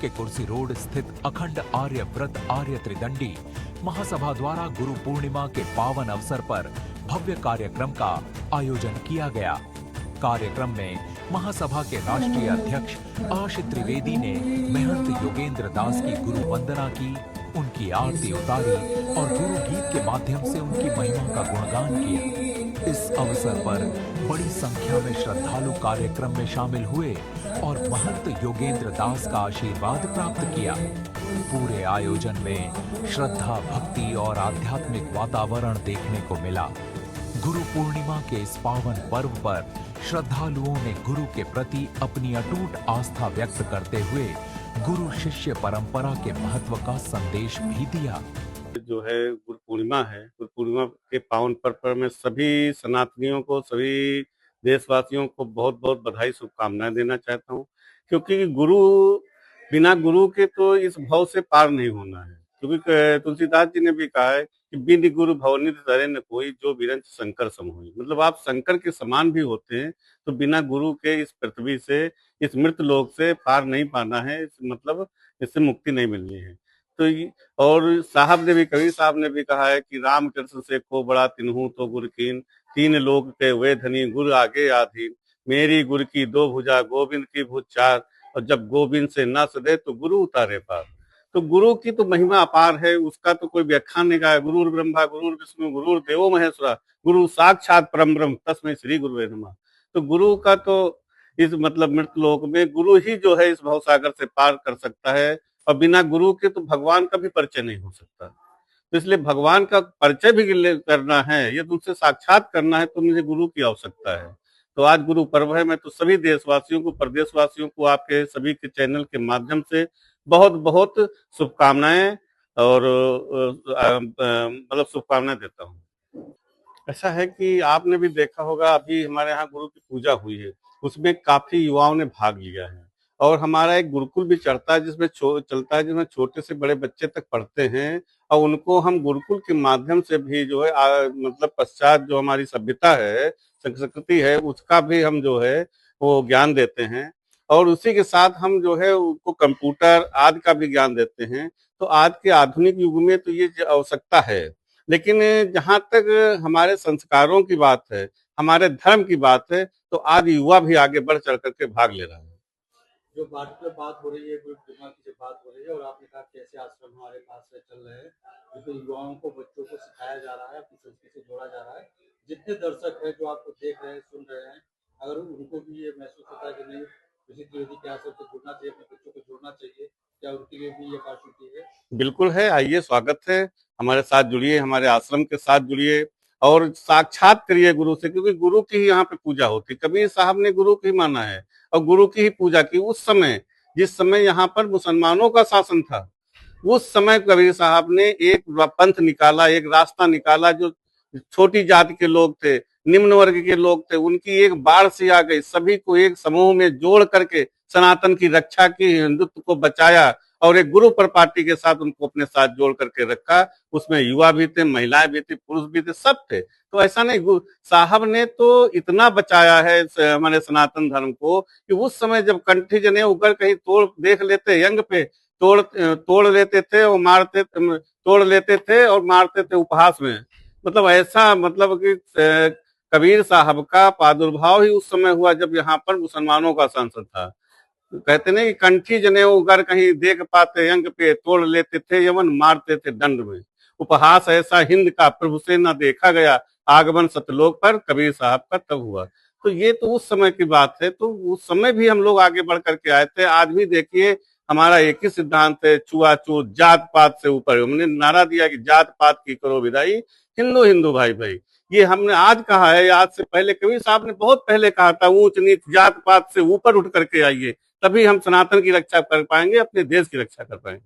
के कुर्सी रोड स्थित अखंड आर्य व्रत आर्य त्रिदंडी महासभा द्वारा गुरु पूर्णिमा के पावन अवसर पर भव्य कार्यक्रम का आयोजन किया गया। कार्यक्रम में महासभा के राष्ट्रीय अध्यक्ष आशिष त्रिवेदी ने महंत योगेंद्र दास की गुरु वंदना की, उनकी आरती उतारी और गुरु गीत के माध्यम से उनकी महिमा का गुणगान किया। इस अवसर पर बड़ी संख्या में श्रद्धालु कार्यक्रम में शामिल हुए और महंत योगेंद्र दास का आशीर्वाद प्राप्त किया। पूरे आयोजन में श्रद्धा, भक्ति और आध्यात्मिक वातावरण देखने को मिला। गुरु पूर्णिमा के इस पावन पर्व पर श्रद्धालुओं ने गुरु के प्रति अपनी अटूट आस्था व्यक्त करते हुए गुरु शिष्य परंपरा के महत्व का संदेश भी दिया। जो है गुरु पूर्णिमा है, गुरु पूर्णिमा के पावन पर्व पर मैं सभी सनातनियों को, सभी देशवासियों को बहुत बहुत बधाई, शुभकामनाएं देना चाहता हूं, क्योंकि बिना गुरु के तो इस भव से पार नहीं होना है। क्योंकि तुलसीदास जी ने भी कहा है कि बिन गुरु भवनिधि धरे न कोई, जो बिरंच शंकर सम होई। मतलब आप शंकर के समान भी होते हैं, तो बिना गुरु के इस पृथ्वी से, इस मृत लोक से पार नहीं पाना है। मतलब इससे मुक्ति नहीं मिलनी है। तो और साहब ने भी, कबीर साहब ने भी कहा है कि राम कृष्ण से को बड़ा तिन्हू तो गुर कीन, तीन लोक के वे धनी गुरु आगे आधीन, मेरी गुरु की दो भुजा गोविंद की भुज चार, और जब गोविंद से न सदे तो गुरु उतारे पार। तो गुरु की तो महिमा अपार है, उसका तो कोई व्याख्यान नहीं का। गुरुर ब्रह्मा गुरुर विष्णु गुरुर देवो महेश्वरा, गुरु साक्षात परम ब्रह्म तस्मै श्री गुरुवे नमः। तो गुरु का तो इस मतलब मृत लोक में गुरु ही जो है इस भवसागर से पार कर सकता है, और बिना गुरु के तो भगवान का भी परिचय नहीं हो सकता। तो इसलिए भगवान का परिचय भी करना है, ये तुमसे साक्षात करना है, तो मुझे गुरु की आवश्यकता है। तो आज गुरु पर्व है। मैं तो सभी देशवासियों को, प्रदेशवासियों को आपके सभी के चैनल के माध्यम से बहुत बहुत शुभकामनाएं और मतलब शुभकामनाएं देता हूँ। ऐसा है कि आपने भी देखा होगा, अभी हमारे यहाँ गुरु की पूजा हुई है, उसमें काफी युवाओं ने भाग लिया है। और हमारा एक गुरुकुल भी चलता है, जिसमें जिसमें छोटे से बड़े बच्चे तक पढ़ते हैं, और उनको हम गुरुकुल के माध्यम से भी जो है मतलब पश्चात जो हमारी सभ्यता है, संस्कृति है, उसका भी हम जो है वो ज्ञान देते हैं। और उसी के साथ हम जो है उनको कंप्यूटर आदि का भी ज्ञान देते हैं। तो आज के आधुनिक युग में तो ये आवश्यकता है। लेकिन जहां तक हमारे संस्कारों की बात है, हमारे धर्म की बात है, तो आज युवा भी आगे बढ़ चढ़ करके भाग ले रहा है। जो बात हो रही है, गुरु पूर्णिमा की जो बात हो रही है, और आपने कहा कैसे आश्रम हमारे पास से चल रहे हैं, जिसमें युवाओं को, बच्चों को सिखाया जा रहा है, अपनी संस्कृति से जोड़ा जा रहा है। जितने दर्शक हैं जो आपको देख रहे हैं, सुन रहे हैं, अगर उनको भी ये महसूस होता है कि नहीं, ऋषि त्रिवेदी के आश्रम से जुड़ना चाहिए, अपने बच्चों को जोड़ना चाहिए, क्या उनके लिए भी ये अपॉर्चुनिटी है? बिल्कुल है, आइए, स्वागत है। हमारे साथ जुड़िए, हमारे आश्रम के साथ जुड़िए और साक्षात करिए गुरु से, क्योंकि गुरु की ही यहाँ पे पूजा होती। कबीर साहब ने गुरु की माना है और गुरु की ही पूजा की। उस समय, जिस समय यहाँ पर मुसलमानों का शासन था, उस समय कबीर साहब ने एक पंथ निकाला, एक रास्ता निकाला। जो छोटी जाति के लोग थे, निम्न वर्ग के लोग थे, उनकी एक बाढ़ सी आ गई, सभी को एक समूह में जोड़ करके सनातन की रक्षा की, हिंदुत्व को बचाया, और एक गुरु पर पार्टी के साथ उनको अपने साथ जोड़ करके रखा। उसमें युवा भी थे, महिलाएं भी थी, पुरुष भी थे, सब थे। तो ऐसा नहीं, साहब ने तो इतना बचाया है हमारे सनातन धर्म को, कि उस समय जब कंठी जने उगर कहीं तोड़ देख लेते, यंग पे तोड़ लेते थे और तोड़ लेते थे और मारते थे उपहास में। मतलब ऐसा, मतलब कि कबीर साहब का प्रादुर्भाव ही उस समय हुआ जब यहाँ पर मुसलमानों का शासन था। कहते नहीं कि कंठी जने उगर कहीं देख पाते, अंग पे तोड़ लेते थे यमन, मारते थे दंड में। उपहास ऐसा हिंद का प्रभु से न देखा गया, आगमन सतलोक पर कबीर साहब का तब हुआ। तो ये तो उस समय की बात है। तो उस समय भी हम लोग आगे बढ़ करके आए थे। आज भी देखिए, हमारा एक ही सिद्धांत है, छुआछूत, जात पात से ऊपर। हमने नारा दिया कि जात पात की करो विदाई, हिंदू हिंदू भाई भाई। ये हमने आज कहा है, आज से पहले कबीर साहब ने बहुत पहले कहा था, ऊंच नीच जात पात से ऊपर उठ करके आइए, तभी हम सनातन की रक्षा कर पाएंगे, अपने देश की रक्षा कर पाएंगे।